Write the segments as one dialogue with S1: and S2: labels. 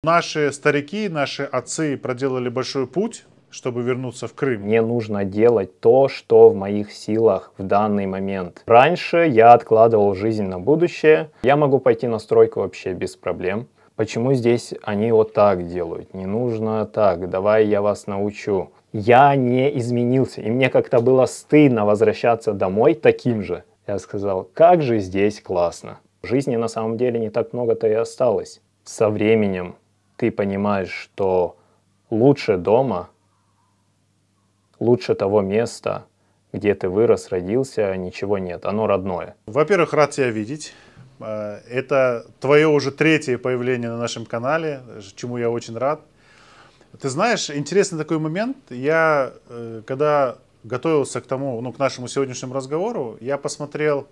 S1: Наши старики, наши отцы проделали большой путь, чтобы вернуться в Крым.
S2: Мне нужно делать то, что в моих силах в данный момент. Раньше я откладывал жизнь на будущее. Я могу пойти на стройку вообще без проблем. Почему здесь они вот так делают? Не нужно так, давай я вас научу. Я не изменился, и мне как-то было стыдно возвращаться домой таким же. Я сказал, как же здесь классно. В жизни на самом деле не так много-то и осталось. Со временем ты понимаешь, что лучше дома, лучше того места, где ты вырос, родился, ничего нет, оно родное.
S1: Во-первых, рад тебя видеть. Это твое уже третье появление на нашем канале, чему я очень рад. Ты знаешь, интересный такой момент. Я, когда готовился к тому, к нашему сегодняшнему разговору, я посмотрел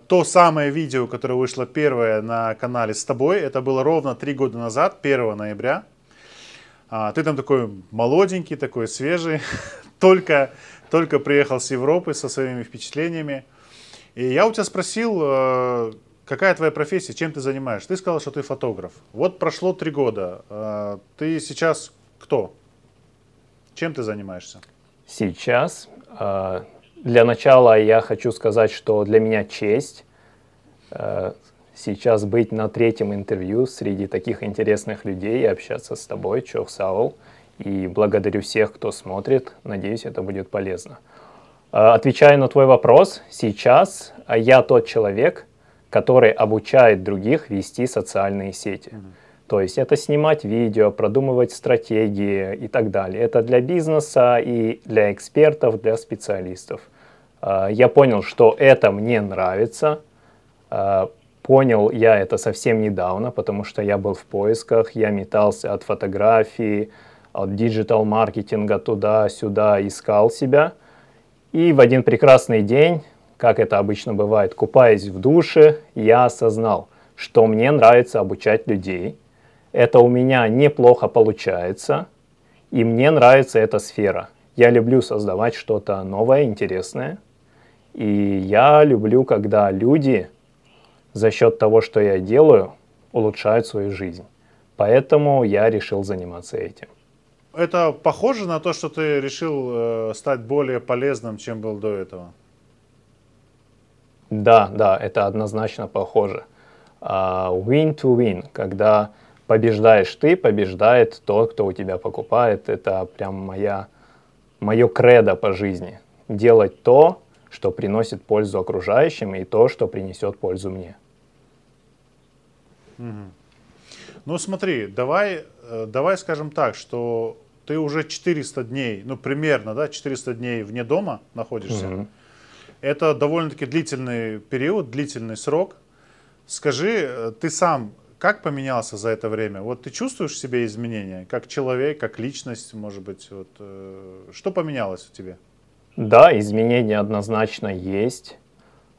S1: то самое видео, которое вышло первое на канале с тобой. Это было ровно 3 года назад, 1 ноября. Ты там такой молоденький, такой свежий, только приехал с Европы со своими впечатлениями. И я у тебя спросил, какая твоя профессия, чем ты занимаешься? Ты сказал, что ты фотограф. Вот прошло 3 года. Ты сейчас кто? Чем ты занимаешься?
S2: Сейчас, для начала я хочу сказать, что для меня честь сейчас быть на 3-м интервью среди таких интересных людей и общаться с тобой, Чох Саул. И благодарю всех, кто смотрит. Надеюсь, это будет полезно. Отвечая на твой вопрос, сейчас я тот человек, который обучает других вести социальные сети. То есть это снимать видео, продумывать стратегии и так далее. Это для бизнеса и для экспертов, для специалистов. Я понял, что это мне нравится. Понял я это совсем недавно, потому что я был в поисках, я метался от фотографии, от диджитал-маркетинга туда-сюда, искал себя. И в один прекрасный день, как это обычно бывает, купаясь в душе, я осознал, что мне нравится обучать людей. Это у меня неплохо получается, и мне нравится эта сфера. Я люблю создавать что-то новое, интересное. И я люблю, когда люди за счет того, что я делаю, улучшают свою жизнь. Поэтому я решил заниматься этим.
S1: Это похоже на то, что ты решил стать более полезным, чем был до этого?
S2: Да, это однозначно похоже. Win to win, когда побеждаешь ты, побеждает тот, кто у тебя покупает. Это прям мое кредо по жизни. Делать то, что приносит пользу окружающим, и то, что принесет пользу мне.
S1: Ну смотри, давай скажем так, что ты уже 400 дней, примерно, да, 400 дней вне дома находишься. Это довольно-таки длительный период, длительный срок. Скажи, ты сам как поменялся за это время? Вот ты чувствуешь в себе изменения, как человек, как личность, может быть, что поменялось в тебе?
S2: Да, изменения однозначно есть.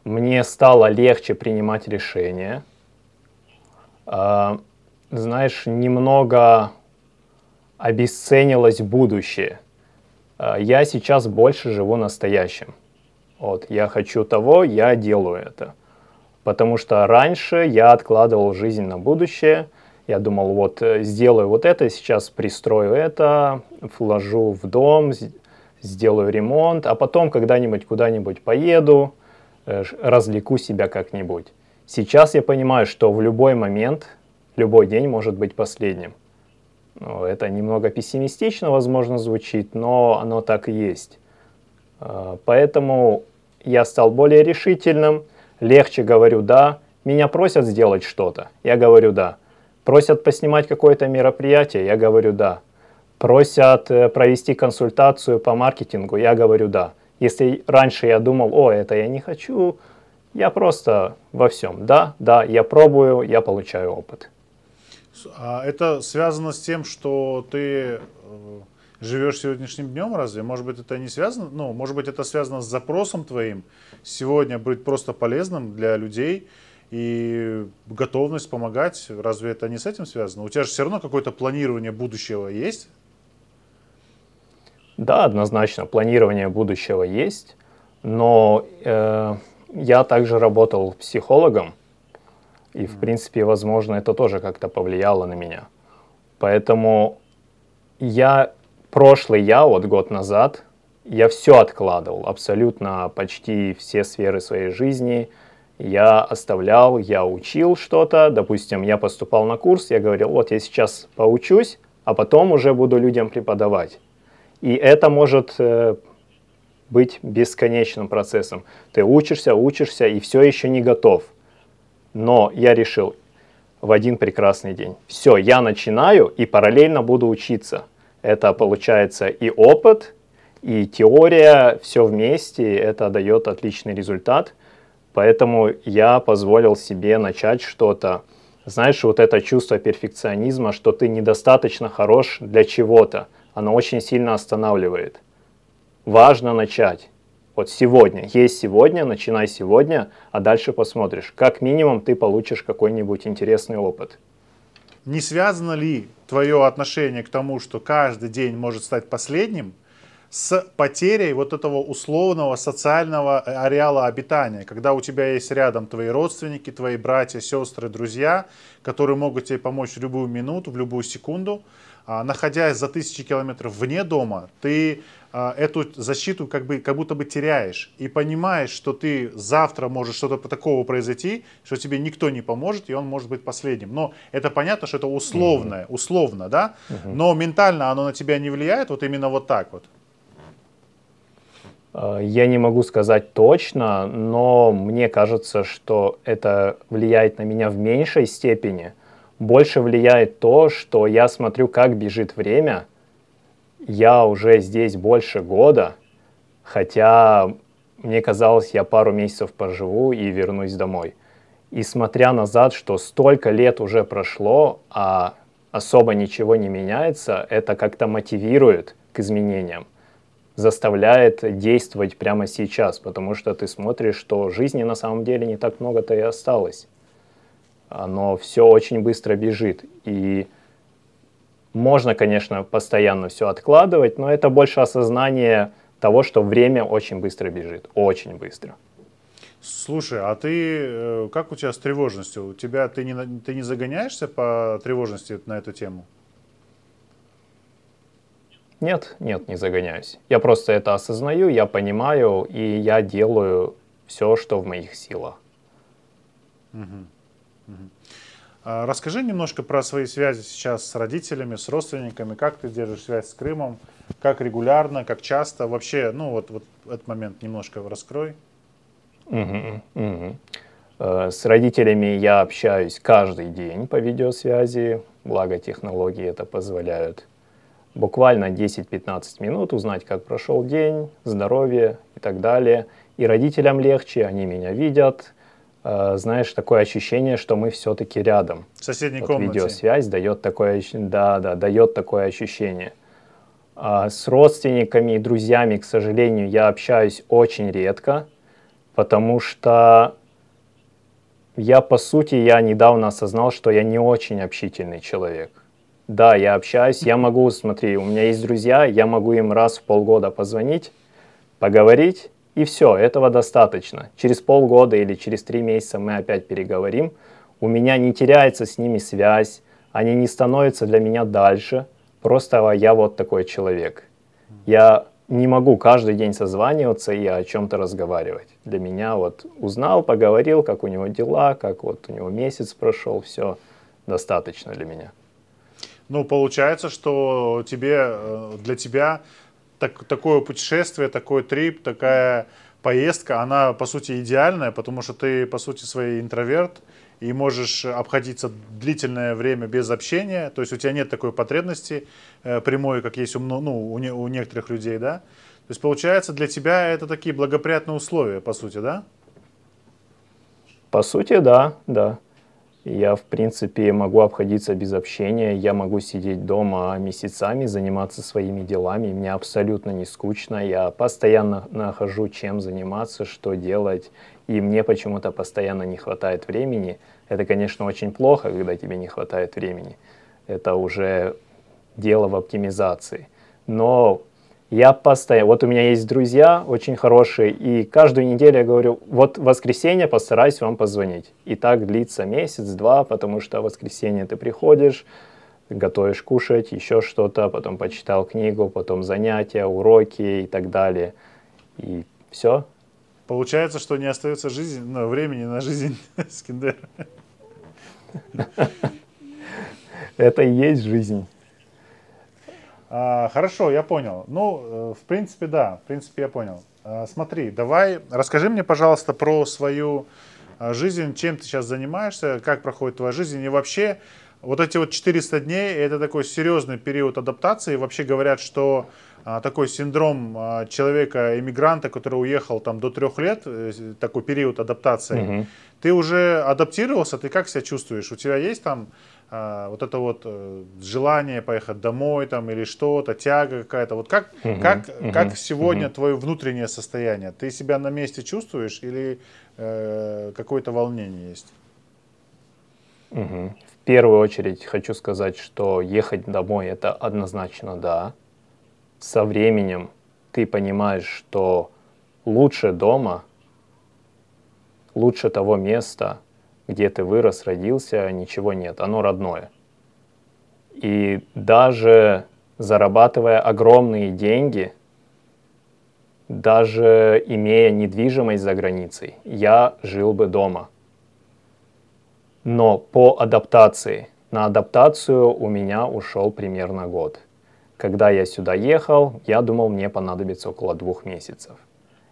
S2: Мне стало легче принимать решения. Знаешь, немного обесценилось будущее. Я сейчас больше живу настоящим. Вот, я хочу того, я делаю это. Потому что раньше я откладывал жизнь на будущее. Я думал, вот сделаю вот это, сейчас пристрою это, вложу в дом, сделаю ремонт, а потом когда-нибудь куда-нибудь поеду, развлеку себя как-нибудь. Сейчас я понимаю, что в любой момент, любой день может быть последним. Это немного пессимистично, возможно, звучит, но оно так и есть. Поэтому я стал более решительным, легче говорю «да». Меня просят сделать что-то, я говорю «да». Просят поснимать какое-то мероприятие, я говорю «да». Просят провести консультацию по маркетингу, я говорю «да». Если раньше я думал это я не хочу, я просто во всем «да», я пробую, я получаю опыт.
S1: А это связано с тем, что ты живешь сегодняшним днем, разве? Может быть, это не связано? Может быть, это связано с запросом твоим сегодня быть просто полезным для людей и готовность помогать. Разве это не с этим связано? У тебя же все равно какое-то планирование будущего есть?
S2: Да, однозначно, планирование будущего есть, но я также работал психологом, и, в принципе, возможно, это тоже как-то повлияло на меня. Поэтому прошлый я, вот год назад, я все откладывал, абсолютно почти все сферы своей жизни. Я оставлял, я учил что-то, допустим, я поступал на курс, я говорил, вот я сейчас поучусь, а потом уже буду людям преподавать. И это может быть бесконечным процессом. Ты учишься, учишься и все еще не готов. Но я решил в один прекрасный день, все, я начинаю и параллельно буду учиться. Это получается и опыт, и теория, все вместе, это дает отличный результат. Поэтому я позволил себе начать что-то. Знаешь, вот это чувство перфекционизма, что ты недостаточно хорош для чего-то, оно очень сильно останавливает. Важно начать. Вот сегодня, есть сегодня, начинай сегодня, а дальше посмотришь. Как минимум ты получишь какой-нибудь интересный опыт.
S1: Не связано ли твое отношение к тому, что каждый день может стать последним, с потерей вот этого условного социального ареала обитания, когда у тебя есть рядом твои родственники, твои братья, сестры, друзья, которые могут тебе помочь в любую минуту, в любую секунду, находясь за тысячи километров вне дома, ты эту защиту как будто бы теряешь и понимаешь, что ты завтра может что-то такого произойти, что тебе никто не поможет, и он может быть последним. Но это понятно, что это условное, условно, да? Но ментально оно на тебя не влияет, вот именно вот так вот.
S2: Я не могу сказать точно, но мне кажется, что это влияет на меня в меньшей степени. Больше влияет то, что я смотрю, как бежит время. Я уже здесь больше года, хотя мне казалось, я пару месяцев поживу и вернусь домой. И смотря назад, что столько лет уже прошло, а особо ничего не меняется, это как-то мотивирует к изменениям, заставляет действовать прямо сейчас, потому что ты смотришь, что жизни на самом деле не так много-то и осталось. Оно все очень быстро бежит. И можно, конечно, постоянно все откладывать, но это больше осознание того, что время очень быстро бежит. Очень быстро.
S1: Слушай, а ты, как у тебя с тревожностью? Ты не загоняешься по тревожности на эту тему?
S2: Нет, не загоняюсь. Я просто это осознаю, я понимаю, и я делаю все, что в моих силах.
S1: Расскажи немножко про свои связи сейчас с родителями, с родственниками. Как ты держишь связь с Крымом? Как регулярно, как часто? Вообще, ну вот этот момент немножко раскрой.
S2: С родителями я общаюсь каждый день по видеосвязи, благо технологии это позволяют. Буквально 10-15 минут узнать, как прошел день, здоровье и так далее. И родителям легче, они меня видят. Знаешь, такое ощущение, что мы все-таки рядом.
S1: В соседней
S2: вот
S1: комнате.
S2: Видеосвязь дает такое, дает такое ощущение. С родственниками и друзьями, к сожалению, я общаюсь очень редко, потому что по сути, я недавно осознал, что я не очень общительный человек. Да, я общаюсь, я могу, смотри, у меня есть друзья, я могу им раз в полгода позвонить, поговорить, и все, этого достаточно. Через полгода или через 3 месяца мы опять переговорим. У меня не теряется с ними связь, они не становятся для меня дальше. Просто я вот такой человек. Я не могу каждый день созваниваться и о чем-то разговаривать. Для меня вот узнал, поговорил, как у него дела, как вот у него месяц прошел, все достаточно для меня.
S1: Ну, получается, что для тебя такое путешествие, такой трип, такая поездка, она, по сути, идеальная, потому что ты, по сути, свой интроверт и можешь обходиться длительное время без общения, то есть у тебя нет такой потребности прямой, как есть у некоторых людей, да? То есть, получается, для тебя это такие благоприятные условия, по сути, да?
S2: По сути, да. Я, в принципе, могу обходиться без общения, я могу сидеть дома месяцами, заниматься своими делами, мне абсолютно не скучно, я постоянно нахожу чем заниматься, что делать, и мне почему-то постоянно не хватает времени. Это, конечно, очень плохо, когда тебе не хватает времени, это уже дело в оптимизации, но вот у меня есть друзья очень хорошие, и каждую неделю я говорю, вот в воскресенье постараюсь вам позвонить. И так длится месяц-два, потому что в воскресенье ты приходишь, готовишь кушать, еще что-то, потом почитал книгу, потом занятия, уроки и так далее. И все.
S1: Получается, что не остается времени на жизнь Скиндера.
S2: Это и есть жизнь.
S1: Хорошо, я понял. Ну, в принципе, да, в принципе, я понял. Смотри, давай, расскажи мне, пожалуйста, про свою жизнь, чем ты сейчас занимаешься, как проходит твоя жизнь, и вообще, вот эти вот 400 дней, это такой серьезный период адаптации. Вообще говорят, что такой синдром человека-иммигранта, который уехал там до 3 лет, такой период адаптации.
S2: Мгм.
S1: Ты уже адаптировался, ты как себя чувствуешь? У тебя есть там вот это вот желание поехать домой там или что-то, тяга какая-то? Вот как
S2: Мгм.
S1: сегодня твое внутреннее состояние? Ты себя на месте чувствуешь или какое-то волнение есть?
S2: Мгм. В первую очередь хочу сказать, что ехать домой это однозначно да. Со временем ты понимаешь, что лучше дома, лучше того места, где ты вырос, родился, ничего нет, оно родное. И даже зарабатывая огромные деньги, даже имея недвижимость за границей, я жил бы дома. Но по адаптации, на адаптацию у меня ушел примерно год. Когда я сюда ехал, я думал, мне понадобится около 2 месяцев.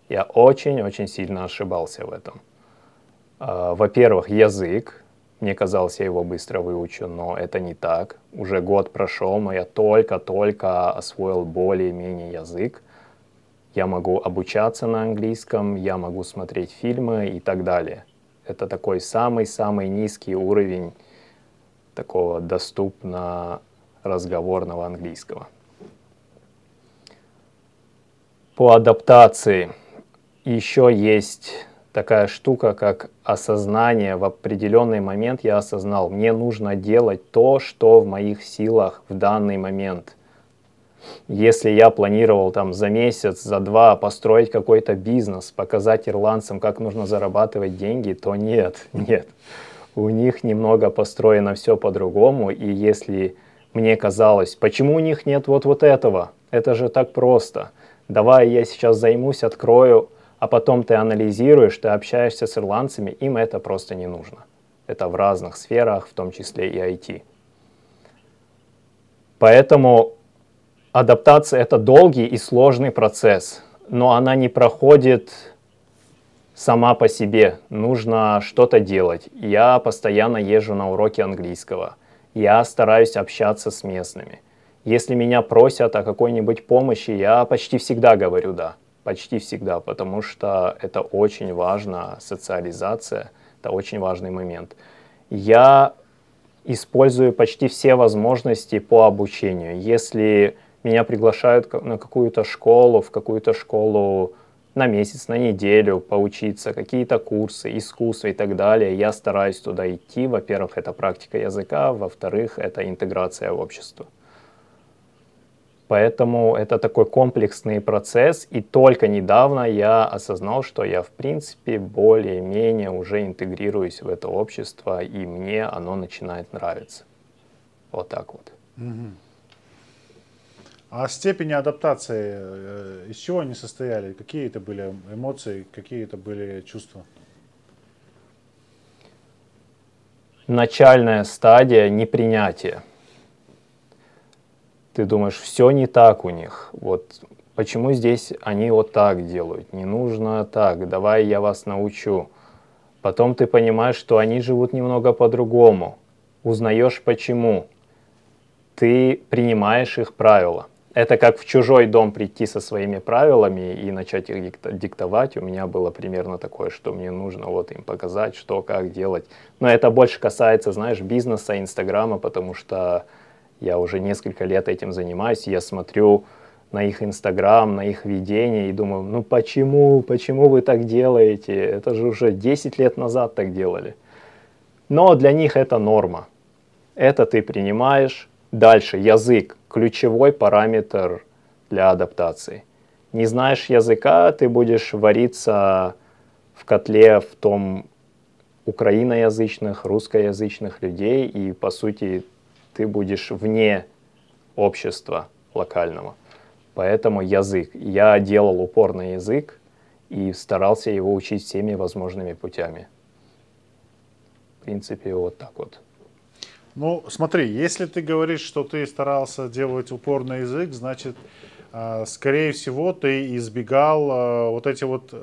S2: Я очень-очень сильно ошибался в этом. Во-первых, язык. Мне казалось, я его быстро выучу, но это не так. Уже год прошел, но я только-только освоил более-менее язык. Я могу обучаться на английском, я могу смотреть фильмы и так далее. Это такой самый-самый низкий уровень такого доступно разговорного английского. По адаптации еще есть такая штука, как осознание. В определенный момент я осознал, мне нужно делать то, что в моих силах в данный момент. Если я планировал там за месяц, за 2 построить какой-то бизнес, показать ирландцам, как нужно зарабатывать деньги, то нет. У них немного построено все по-другому, и если мне казалось, почему у них нет вот этого? Это же так просто. Давай я сейчас займусь, открою, а потом ты анализируешь, ты общаешься с ирландцами, им это просто не нужно. Это в разных сферах, в том числе и IT. Поэтому адаптация — это долгий и сложный процесс, но она не проходит сама по себе. Нужно что-то делать. Я постоянно езжу на уроки английского. Я стараюсь общаться с местными. Если меня просят о какой-нибудь помощи, я почти всегда говорю «да». Почти всегда, потому что это очень важно, социализация, это очень важный момент. Я использую почти все возможности по обучению. Если меня приглашают на какую-то школу, в какую-то школу на месяц, на неделю поучиться, какие-то курсы, искусство и так далее, я стараюсь туда идти. Во-первых, это практика языка, во-вторых, это интеграция в общество. Поэтому это такой комплексный процесс, и только недавно я осознал, что я в принципе более-менее уже интегрируюсь в это общество, и мне оно начинает нравиться. Вот так вот.
S1: А степени адаптации, из чего они состояли? Какие это были эмоции, какие это были чувства?
S2: Начальная стадия непринятия. Ты думаешь, все не так у них. Вот почему здесь они вот так делают? Не нужно так, давай я вас научу. Потом ты понимаешь, что они живут немного по-другому. Узнаешь почему. Ты принимаешь их правила. Это как в чужой дом прийти со своими правилами и начать их диктовать. У меня было примерно такое, что мне нужно вот им показать, что, как делать. Но это больше касается, знаешь, бизнеса, Инстаграма, потому что я уже несколько лет этим занимаюсь. Я смотрю на их Инстаграм, на их видение и думаю, ну почему вы так делаете? Это же уже 10 лет назад так делали. Но для них это норма. Это ты принимаешь. Дальше язык – ключевой параметр для адаптации. Не знаешь языка, ты будешь вариться в котле в том украиноязычных, русскоязычных людей, и по сути ты будешь вне общества локального. Поэтому язык. Я делал упор на язык и старался его учить всеми возможными путями. В принципе, вот так вот.
S1: Ну, смотри, если ты говоришь, что ты старался делать упор на язык, значит, скорее всего, ты избегал вот этих вот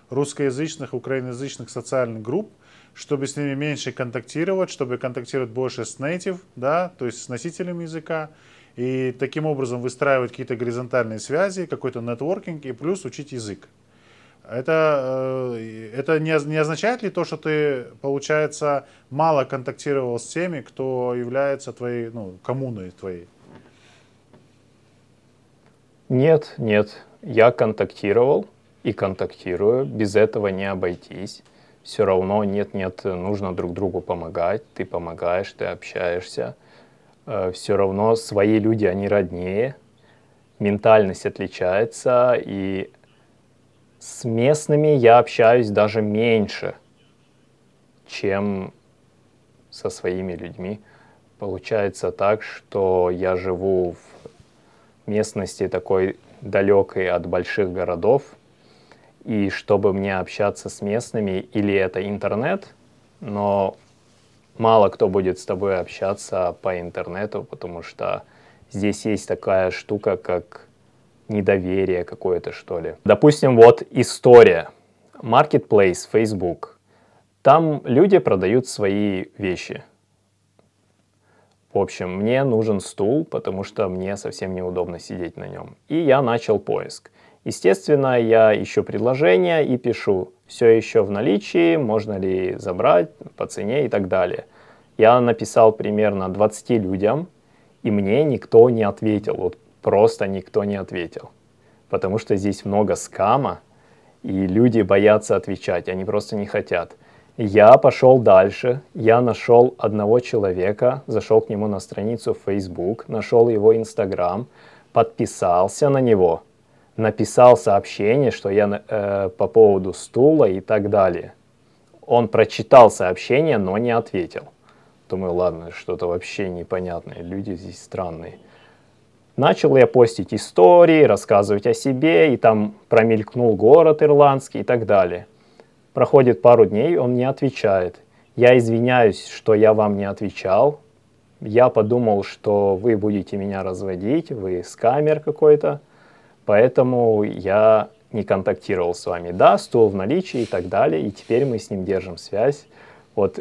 S1: русскоязычных, украиноязычных социальных групп, чтобы с ними меньше контактировать, чтобы контактировать больше с native, да, то есть с носителем языка, и таким образом выстраивать какие-то горизонтальные связи, какой-то нетворкинг и плюс учить язык. Это не означает ли то, что ты, получается, мало контактировал с теми, кто является твоей, ну, коммуной твоей?
S2: Нет, нет. Я контактировал и контактирую. Без этого не обойтись. Все равно нет-нет, нужно друг другу помогать. Ты помогаешь, ты общаешься. Все равно свои люди, они роднее. Ментальность отличается. И с местными я общаюсь даже меньше, чем со своими людьми. Получается так, что я живу в местности такой далекой от больших городов, и чтобы мне общаться с местными, или это интернет, но мало кто будет с тобой общаться по интернету, потому что здесь есть такая штука, как недоверие какое-то, что ли. Допустим, вот история. Marketplace, Facebook. Там люди продают свои вещи. В общем, мне нужен стул, потому что мне совсем неудобно сидеть на нем. И я начал поиск. Естественно, я ищу предложение и пишу, все еще в наличии, можно ли забрать по цене и так далее. Я написал примерно 20 людям, и мне никто не ответил. Вот просто никто не ответил. Потому что здесь много скама, и люди боятся отвечать, они просто не хотят. Я пошел дальше, я нашел одного человека, зашел к нему на страницу в Facebook, нашел его Instagram, подписался на него, написал сообщение, что я по поводу стула и так далее. Он прочитал сообщение, но не ответил. Думаю, ладно, что-то вообще непонятное, люди здесь странные. Начал я постить истории, рассказывать о себе, и там промелькнул город ирландский и так далее. Проходит пару дней, он не отвечает. Я извиняюсь, что я вам не отвечал. Я подумал, что вы будете меня разводить, вы скамер какой-то, поэтому я не контактировал с вами. Да, стул в наличии и так далее, и теперь мы с ним держим связь. Вот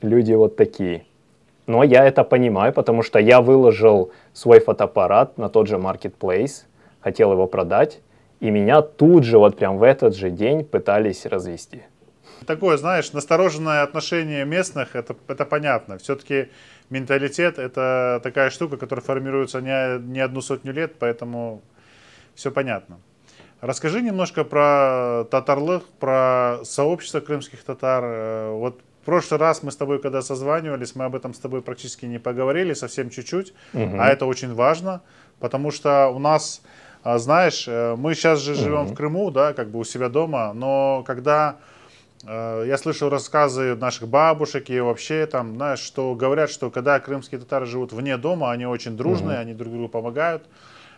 S2: люди вот такие. Но я это понимаю, потому что я выложил свой фотоаппарат на тот же Marketplace, хотел его продать, и меня тут же, вот прям в этот же день пытались развести.
S1: Такое, знаешь, настороженное отношение местных, это понятно. Все-таки менталитет — это такая штука, которая формируется не одну сотню лет, поэтому все понятно. Расскажи немножко про Татарлык, про сообщество крымских татар. Вот в прошлый раз мы с тобой, когда созванивались, мы об этом с тобой практически не поговорили, совсем чуть-чуть, а это очень важно, потому что у нас, знаешь, мы сейчас же живем в Крыму, да, как бы у себя дома, но когда я слышал рассказы наших бабушек и вообще там, знаешь, что говорят, что когда крымские татары живут вне дома, они очень дружные, они друг другу помогают.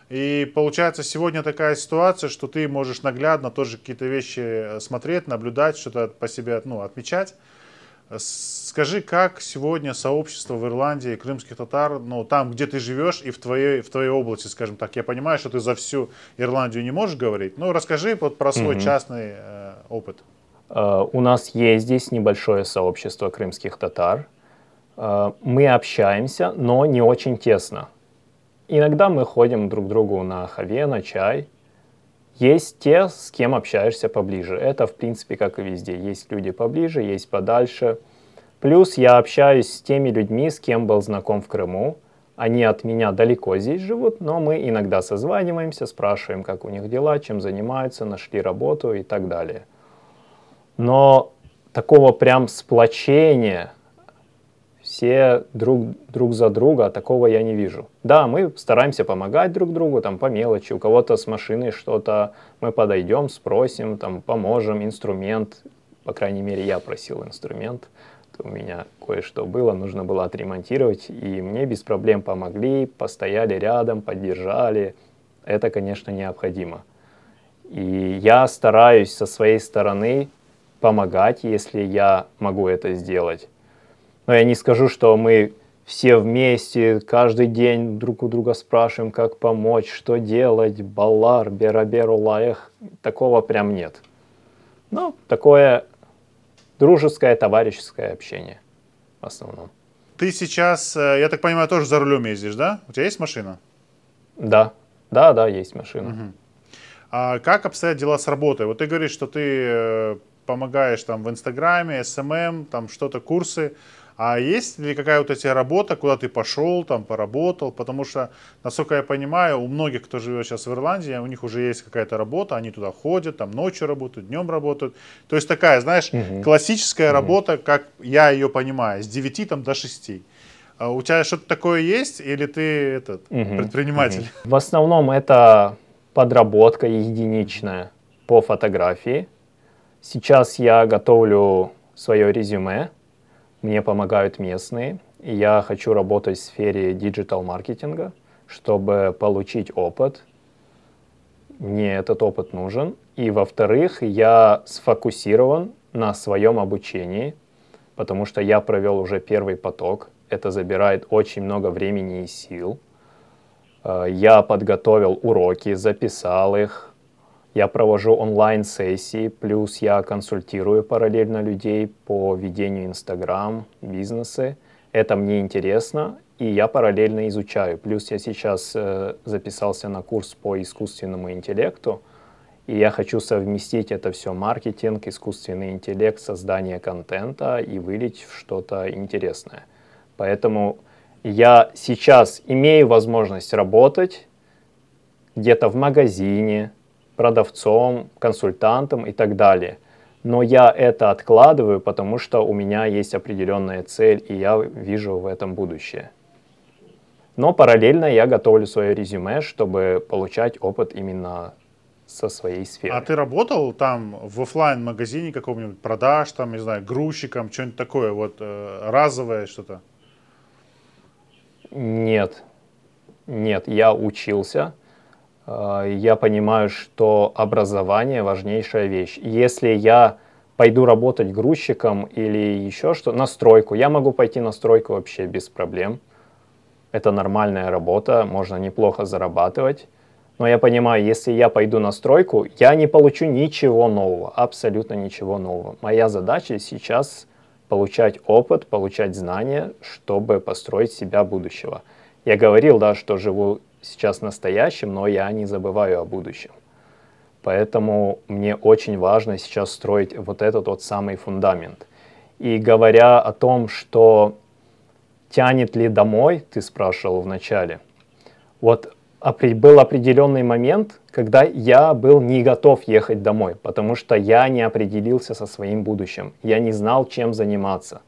S1: И получается сегодня такая ситуация, что ты можешь наглядно тоже какие-то вещи смотреть, наблюдать, что-то по себе, ну, отмечать. Скажи, как сегодня сообщество в Ирландии крымских татар, ну, там, где ты живешь и в твоей области, скажем так. Я понимаю, что ты за всю Ирландию не можешь говорить, но расскажи вот про свой частный опыт.
S2: У нас есть здесь небольшое сообщество крымских татар. Мы общаемся, но не очень тесно. Иногда мы ходим друг к другу на хаве, на чай. Есть те, с кем общаешься поближе. Это, в принципе, как и везде. Есть люди поближе, есть подальше. Плюс я общаюсь с теми людьми, с кем был знаком в Крыму. Они от меня далеко здесь живут, но мы иногда созваниваемся, спрашиваем, как у них дела, чем занимаются, нашли работу и так далее. Но такого прям сплочения, все друг за друга, такого я не вижу. Да, мы стараемся помогать друг другу, там, по мелочи. У кого-то с машиной что-то, мы подойдем, спросим, там, поможем, инструмент. По крайней мере, я просил инструмент. У меня кое-что было, нужно было отремонтировать, и мне без проблем помогли, постояли рядом, поддержали. Это, конечно, необходимо. И я стараюсь со своей стороны помогать, если я могу это сделать. Но я не скажу, что мы все вместе каждый день друг у друга спрашиваем, как помочь, что делать, балар, бераберу лаях. Такого прям нет. Ну, такое дружеское, товарищеское общение в основном.
S1: Ты сейчас, я так понимаю, тоже за рулем ездишь, да? У тебя есть машина?
S2: Да, да, есть машина.
S1: Угу. А как обстоят дела с работой? Вот ты говоришь, что ты помогаешь там в Инстаграме, СММ, там что-то, курсы. А есть ли какая-то у тебя работа, куда ты пошел, там поработал? Потому что, насколько я понимаю, у многих, кто живет сейчас в Ирландии, у них уже есть какая-то работа, они туда ходят, там ночью работают, днем работают. То есть такая, знаешь, классическая работа, как я ее понимаю, с 9 там, до 6. А у тебя что-то такое есть или ты предприниматель?
S2: В основном это подработка единичная по фотографии. Сейчас я готовлю свое резюме. Мне помогают местные. И я хочу работать в сфере диджитал-маркетинга, чтобы получить опыт. Мне этот опыт нужен. И, во-вторых, я сфокусирован на своем обучении, потому что я провел уже первый поток. Это забирает очень много времени и сил. Я подготовил уроки, записал их. Я провожу онлайн-сессии, плюс я консультирую параллельно людей по ведению Инстаграм, бизнесы. Это мне интересно, и я параллельно изучаю. Плюс я сейчас записался на курс по искусственному интеллекту, и я хочу совместить это все: маркетинг, искусственный интеллект, создание контента и вылить в что-то интересное. Поэтому я сейчас имею возможность работать где-то в магазине, продавцом, консультантом и так далее. Но я это откладываю, потому что у меня есть определенная цель, и я вижу в этом будущее. Но параллельно я готовлю свое резюме, чтобы получать опыт именно со своей сферы.
S1: А ты работал там в офлайн-магазине каком-нибудь, продаж, там, не знаю, грузчиком, что-нибудь такое, вот разовое что-то?
S2: Нет, я учился. Я понимаю, что образование важнейшая вещь. Если я пойду работать грузчиком или еще что, на стройку, я могу пойти на стройку вообще без проблем. Это нормальная работа, можно неплохо зарабатывать. Но я понимаю, если я пойду на стройку, я не получу ничего нового, абсолютно ничего нового. Моя задача сейчас получать опыт, получать знания, чтобы построить себя будущего. Я говорил, да, что живу сейчас настоящим, но я не забываю о будущем. Поэтому мне очень важно сейчас строить вот этот вот самый фундамент. И говоря о том, что тянет ли домой, ты спрашивал в начале, вот был определенный момент, когда я был не готов ехать домой, потому что я не определился со своим будущим, я не знал, чем заниматься.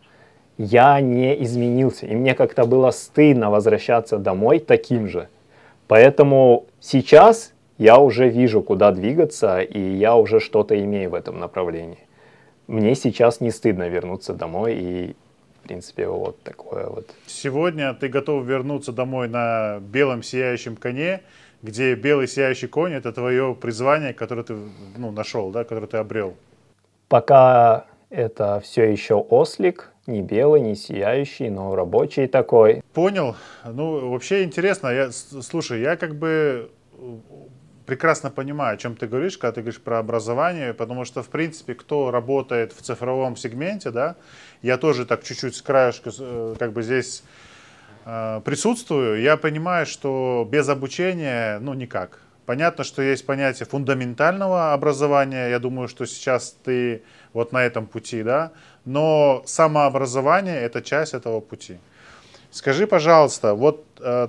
S2: Я не изменился, и мне как-то было стыдно возвращаться домой таким же. Поэтому сейчас я уже вижу, куда двигаться, и я уже что-то имею в этом направлении. Мне сейчас не стыдно вернуться домой, и, в принципе, вот такое вот.
S1: Сегодня ты готов вернуться домой на белом сияющем коне, где белый сияющий конь — это твое призвание, которое ты нашел, да, которое ты обрел.
S2: Пока это все еще ослик, не белый, не сияющий, но рабочий такой.
S1: Понял. Ну, вообще интересно. Слушай, я как бы прекрасно понимаю, о чем ты говоришь, когда ты говоришь про образование, потому что, в принципе, кто работает в цифровом сегменте, да, я тоже так чуть-чуть с краешка как бы здесь присутствую, я понимаю, что без обучения, никак. Понятно, что есть понятие фундаментального образования, я думаю, что сейчас ты вот на этом пути, да, но самообразование — это часть этого пути. Скажи, пожалуйста, вот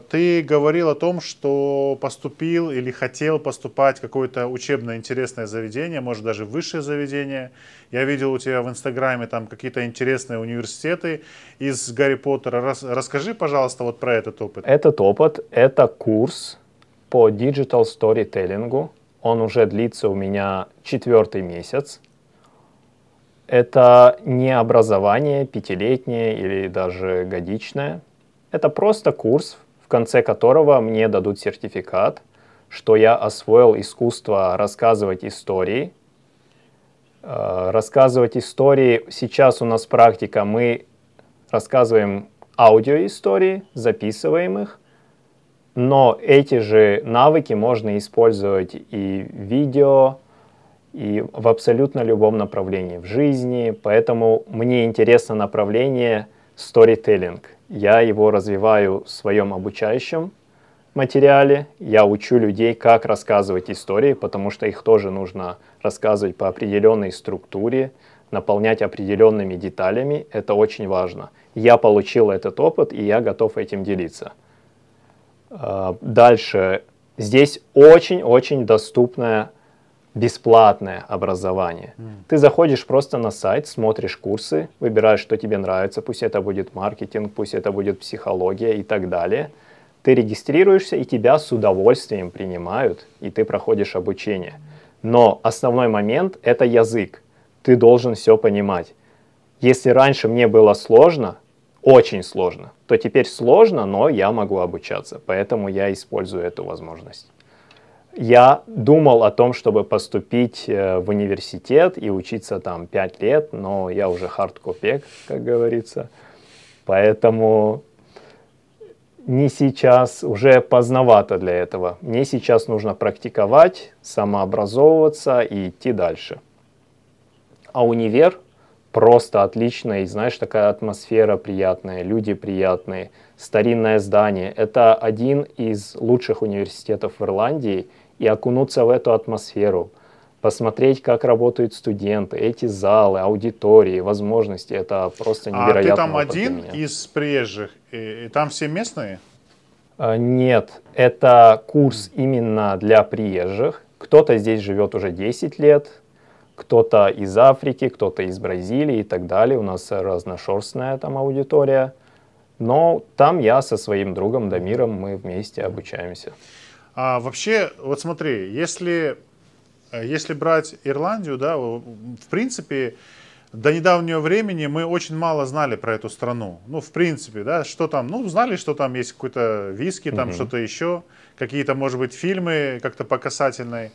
S1: ты говорил о том, что поступил или хотел поступать в какое-то учебное интересное заведение, может даже высшее заведение. Я видел у тебя в Инстаграме там какие-то интересные университеты из Гарри Поттера. Расскажи, пожалуйста, вот про этот опыт.
S2: Этот опыт — это курс по диджитал сторителлингу. Он уже длится у меня 4-й месяц. Это не образование пятилетнее или даже годичное. Это просто курс, в конце которого мне дадут сертификат, что я освоил искусство рассказывать истории. Рассказывать истории. Сейчас у нас практика, мы рассказываем аудиоистории, записываем их, но эти же навыки можно использовать и в видео, и в абсолютно любом направлении в жизни. Поэтому мне интересно направление storytelling. Я его развиваю в своем обучающем материале. Я учу людей, как рассказывать истории, потому что их тоже нужно рассказывать по определенной структуре, наполнять определенными деталями. Это очень важно. Я получил этот опыт, и я готов этим делиться. Дальше. Здесь очень-очень доступное бесплатное образование. Ты заходишь просто на сайт, смотришь курсы, выбираешь, что тебе нравится, пусть это будет маркетинг, пусть это будет психология и так далее. Ты регистрируешься, и тебя с удовольствием принимают, и ты проходишь обучение. Но основной момент — это язык. Ты должен все понимать. Если раньше мне было сложно, очень сложно, то теперь сложно, но я могу обучаться. Поэтому я использую эту возможность. Я думал о том, чтобы поступить в университет и учиться там 5 лет, но я уже хардкопек, как говорится. Поэтому не сейчас, уже поздновато для этого. Мне сейчас нужно практиковать, самообразовываться и идти дальше. А универ просто отлично, и знаешь, такая атмосфера приятная, люди приятные, старинное здание. Это один из лучших университетов в Ирландии, и окунуться в эту атмосферу, посмотреть, как работают студенты, эти залы, аудитории, возможности, это просто невероятно.
S1: А ты там один из приезжих, и там все местные?
S2: Нет, это курс именно для приезжих. Кто-то здесь живет уже 10 лет, кто-то из Африки, кто-то из Бразилии и так далее. У нас разношерстная там аудитория. Но там я со своим другом Дамиром, мы вместе обучаемся.
S1: А вообще, вот смотри, если брать Ирландию, да, в принципе, до недавнего времени мы очень мало знали про эту страну. Ну, в принципе, да, что там, ну, знали, что там есть какой-то виски, там что-то еще, какие-то, может быть, фильмы как-то по касательной.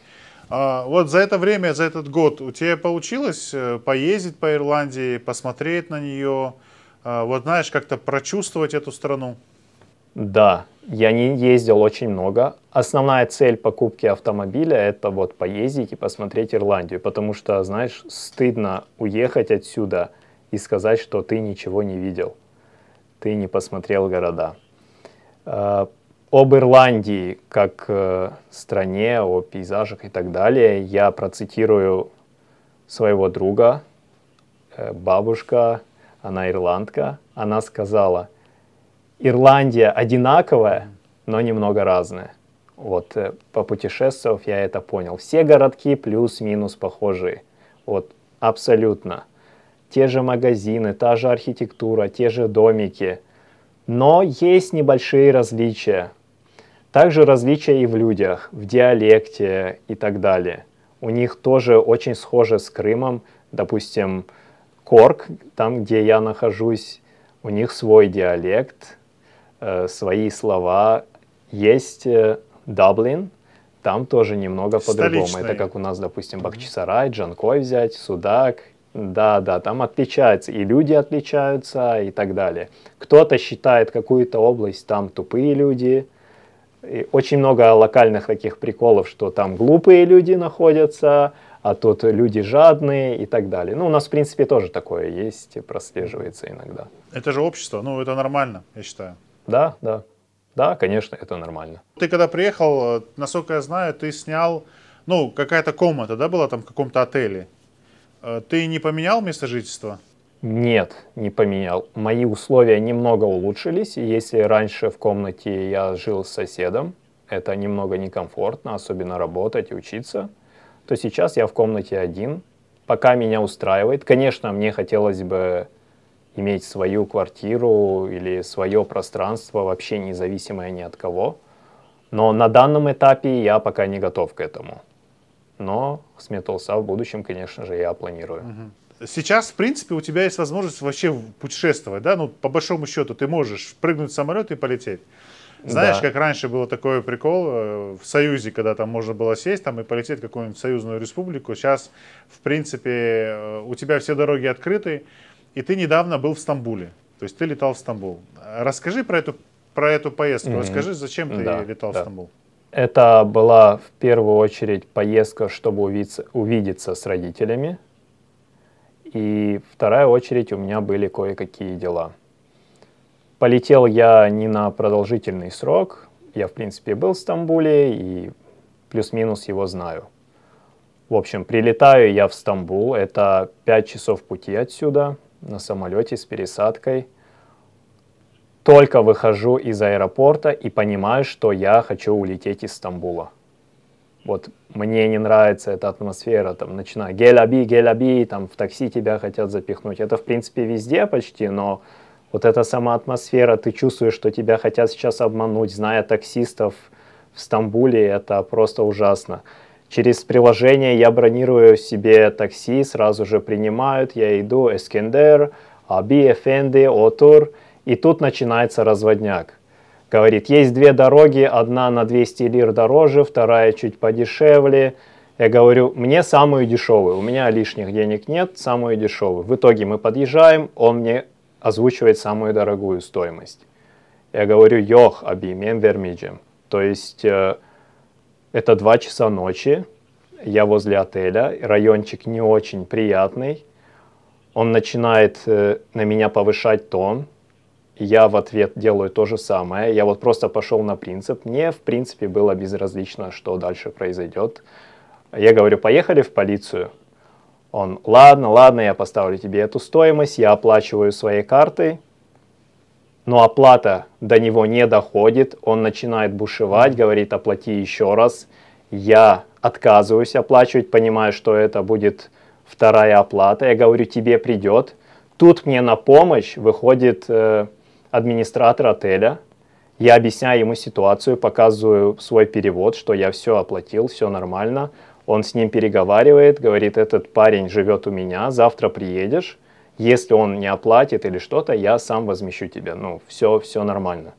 S1: Вот за это время, за этот год у тебя получилось поездить по Ирландии, посмотреть на нее, вот знаешь, как-то прочувствовать эту страну?
S2: Да, я не ездил очень много. Основная цель покупки автомобиля — это вот поездить и посмотреть Ирландию, потому что, знаешь, стыдно уехать отсюда и сказать, что ты ничего не видел, ты не посмотрел города. Об Ирландии как стране, о пейзажах и так далее я процитирую своего друга, бабушка, она ирландка, она сказала: Ирландия одинаковая, но немного разная. Вот, попутешествовав, я это понял. Все городки плюс-минус похожие. Вот, абсолютно. Те же магазины, та же архитектура, те же домики. Но есть небольшие различия. Также различия и в людях, в диалекте и так далее. У них тоже очень схоже с Крымом. Допустим, Корк, там, где я нахожусь, у них свой диалект, свои слова. Есть Даблин, там тоже немного по-другому. Это как у нас, допустим, Бахчисарай, Джанкой взять, Судак. Да, там отличается. И люди отличаются и так далее. Кто-то считает какую-то область, там тупые люди. И очень много локальных таких приколов, что там глупые люди находятся, а тут люди жадные и так далее. Ну, у нас, в принципе, тоже такое есть, прослеживается иногда.
S1: Это же общество, ну, это нормально, я считаю.
S2: Да, конечно, это нормально.
S1: Ты когда приехал, насколько я знаю, ты снял, ну, какая-то комната, да, была там в каком-то отеле. Ты не поменял место жительства?
S2: Нет, не поменял. Мои условия немного улучшились, и если раньше в комнате я жил с соседом, это немного некомфортно, особенно работать и учиться, то сейчас я в комнате один, пока меня устраивает. Конечно, мне хотелось бы иметь свою квартиру или свое пространство, вообще независимое ни от кого. Но на данном этапе я пока не готов к этому. Но с Metal.sa в будущем, конечно же, я планирую.
S1: сейчас, в принципе, у тебя есть возможность вообще путешествовать, да? Ну, по большому счету, ты можешь прыгнуть в самолет и полететь. Знаешь,
S2: Да.
S1: как раньше был такой прикол в Союзе, когда там можно было сесть там и полететь в какую-нибудь союзную республику. Сейчас, в принципе, у тебя все дороги открыты, и ты недавно был в Стамбуле. То есть ты летал в Стамбул. Расскажи про эту поездку.
S2: Мгм.
S1: Расскажи, зачем ты
S2: Да,
S1: летал в
S2: да.
S1: Стамбул.
S2: Это была в первую очередь поездка, чтобы увидеться с родителями. И вторая очередь у меня были кое-какие дела. Полетел я не на продолжительный срок. Я, в принципе, был в Стамбуле и плюс-минус его знаю. В общем, прилетаю я в Стамбул. Это 5 часов пути отсюда на самолете с пересадкой. Только выхожу из аэропорта и понимаю, что я хочу улететь из Стамбула. Вот мне не нравится эта атмосфера, там, начиная гель-аби, там, в такси тебя хотят запихнуть. Это, в принципе, везде почти, но вот эта сама атмосфера, ты чувствуешь, что тебя хотят сейчас обмануть, зная таксистов в Стамбуле, это просто ужасно. Через приложение я бронирую себе такси, сразу же принимают, я иду, Эскендер, Аби, Эфенди, Отур, и тут начинается разводняк. Говорит, есть две дороги, одна на 200 лир дороже, вторая чуть подешевле. Я говорю, мне самую дешевую, у меня лишних денег нет, самую дешевую. В итоге мы подъезжаем, он мне озвучивает самую дорогую стоимость. Я говорю, йох, аби, мен вермиджем. То есть это 2 часа ночи, я возле отеля, райончик не очень приятный. Он начинает на меня повышать тон. Я в ответ делаю то же самое. Я вот просто пошел на принцип. Мне, в принципе, было безразлично, что дальше произойдет. Я говорю, поехали в полицию. Он, ладно, ладно, я поставлю тебе эту стоимость, я оплачиваю своей картой. Но оплата до него не доходит. Он начинает бушевать, говорит, оплати еще раз. Я отказываюсь оплачивать, понимаю, что это будет вторая оплата. Я говорю, тебе придет. Тут мне на помощь выходит администратор отеля. Я объясняю ему ситуацию, показываю свой перевод, что я все оплатил, все нормально. Он с ним переговаривает, говорит, этот парень живет у меня, завтра приедешь. Если он не оплатит или что-то, я сам возмещу тебя. Ну, все нормально.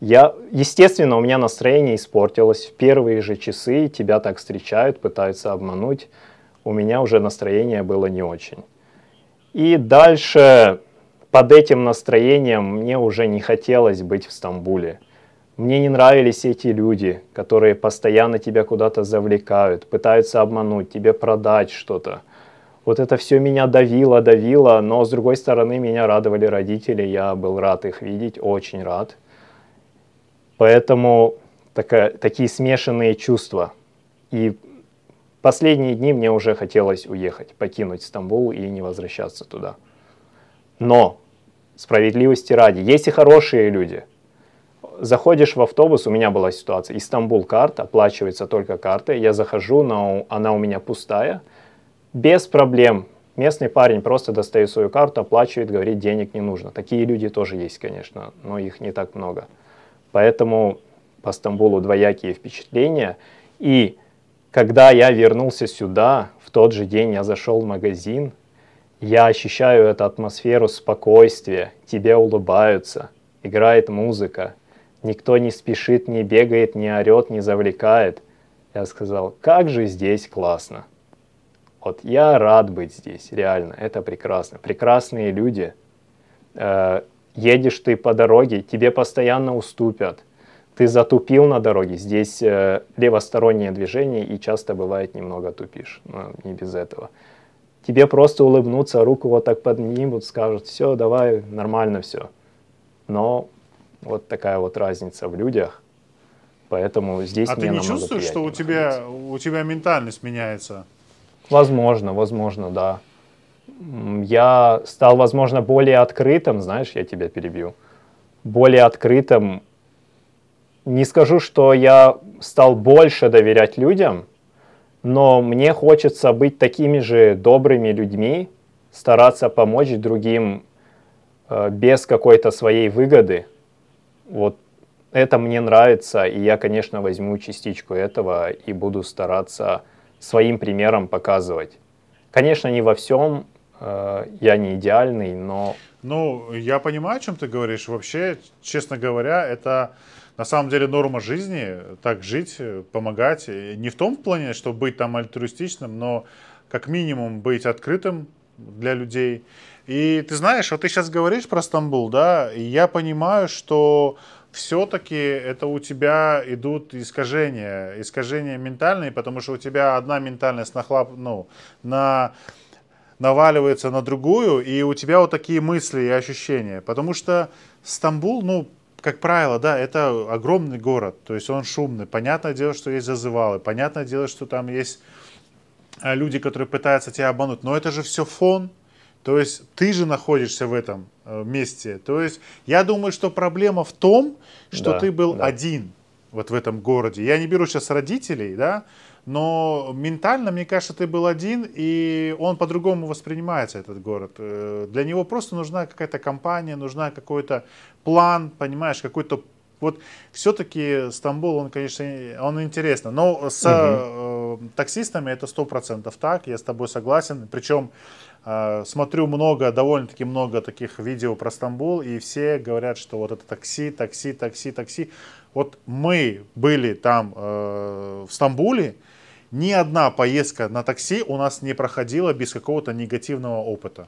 S2: Естественно, у меня настроение испортилось. В первые же часы тебя так встречают, пытаются обмануть. У меня уже настроение было не очень. И дальше под этим настроением мне уже не хотелось быть в Стамбуле. Мне не нравились эти люди, которые постоянно тебя куда-то завлекают, пытаются обмануть, тебе продать что-то. Вот это все меня давило, но с другой стороны меня радовали родители, я был рад их видеть, очень рад. Поэтому такие смешанные чувства. И последние дни мне уже хотелось уехать, покинуть Стамбул и не возвращаться туда. Но, справедливости ради, есть и хорошие люди. Заходишь в автобус, у меня была ситуация, Истанбул карта, оплачивается только картой, я захожу, но она у меня пустая, без проблем. Местный парень просто достает свою карту, оплачивает, говорит, денег не нужно. Такие люди тоже есть, конечно, но их не так много. Поэтому по Стамбулу двоякие впечатления. И когда я вернулся сюда, в тот же день я зашел в магазин, я ощущаю эту атмосферу спокойствия, тебе улыбаются, играет музыка, никто не спешит, не бегает, не орет, не завлекает. Я сказал, как же здесь классно. Вот я рад быть здесь, реально, это прекрасно. Прекрасные люди. Едешь ты по дороге, тебе постоянно уступят. Ты затупил на дороге, здесь левостороннее движение и часто бывает немного тупишь, но не без этого. Тебе просто улыбнутся, руку вот так поднимут, скажут, все, давай, нормально все. Но вот такая вот разница в людях, поэтому здесь
S1: А
S2: мне
S1: ты не
S2: намного
S1: чувствуешь, что
S2: приятнее
S1: у тебя ментальность меняется?
S2: Возможно, да. Я стал, возможно, более открытым, знаешь, я тебя перебью, более открытым. Не скажу, что я стал больше доверять людям, но мне хочется быть такими же добрыми людьми, стараться помочь другим без какой-то своей выгоды. Вот это мне нравится, и я, конечно, возьму частичку этого и буду стараться своим примером показывать. Конечно, не во всем, Я не идеальный, но...
S1: Ну, я понимаю, о чем ты говоришь. Вообще, честно говоря, это на самом деле норма жизни, так жить, помогать. И не в том плане, чтобы быть там альтруистичным, но как минимум быть открытым для людей. И ты знаешь, вот ты сейчас говоришь про Стамбул, да, и я понимаю, что все-таки это у тебя идут искажения ментальные, потому что у тебя одна ментальность наваливается на другую, и у тебя вот такие мысли и ощущения. Потому что Стамбул, ну, как правило, да, это огромный город, то есть он шумный. Понятное дело, что есть зазывалы, понятное дело, что там есть люди, которые пытаются тебя обмануть, но это же все фон. То есть ты же находишься в этом месте. То есть я думаю, что проблема в том, что
S2: Да,
S1: ты был
S2: да.
S1: один вот в этом городе. Я не беру сейчас родителей, да, но ментально, мне кажется, ты был один, и он по-другому воспринимается, этот город. Для него просто нужна какая-то компания, нужна какой-то план, понимаешь, какой-то... Вот все-таки Стамбул, он, конечно, он интересно. Но с таксистами это 100% так, я с тобой согласен. Причем смотрю довольно-таки много таких видео про Стамбул, и все говорят, что вот это такси. Вот мы были там в Стамбуле, ни одна поездка на такси у нас не проходила без какого-то негативного опыта.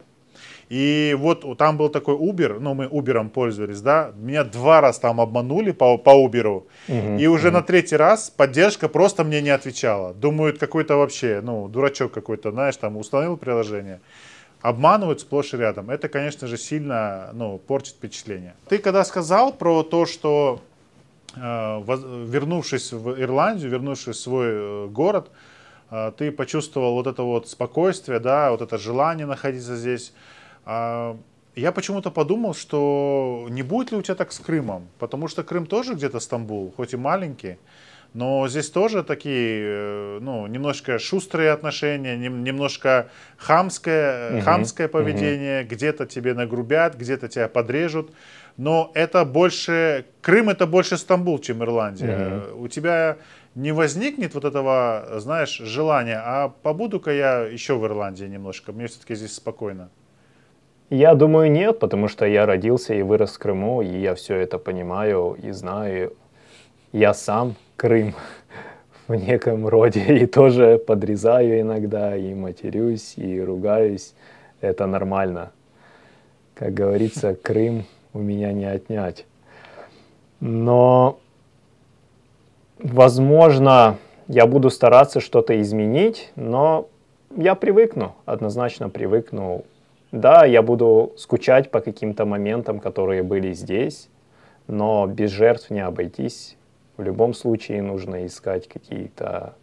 S1: И вот там был такой Uber, ну мы Uber'ом пользовались, да, меня 2 раза там обманули по Uber'у, и уже на 3-й раз поддержка просто мне не отвечала. Думают, какой-то вообще, ну, дурачок какой-то, знаешь, там установил приложение. Обманывают сплошь и рядом. Это, конечно же, сильно, ну, портит впечатление. Ты когда сказал про то, что вернувшись в Ирландию, вернувшись в свой город, ты почувствовал вот это вот спокойствие, да, вот это желание находиться здесь. Я почему-то подумал, что не будет ли у тебя так с Крымом, потому что Крым тоже где-то Стамбул, хоть и маленький, но здесь тоже такие, ну, немножко шустрые отношения, немножко хамское поведение, где-то тебе нагрубят, где-то тебя подрежут. Но это больше, Крым это больше Стамбул, чем Ирландия. У тебя не возникнет вот этого, знаешь, желания, а побуду-ка я еще в Ирландии немножко, мне все-таки здесь спокойно.
S2: Я думаю, нет, потому что я родился и вырос в Крыму, и я все это понимаю и знаю. Я сам Крым в неком роде и тоже подрезаю иногда, и матерюсь, и ругаюсь. Это нормально. Как говорится, Крым у меня не отнять. Но, возможно, я буду стараться что-то изменить, но я привыкну, однозначно привыкну. Да, я буду скучать по каким-то моментам, которые были здесь, но без жертв не обойтись. В любом случае нужно искать какие-то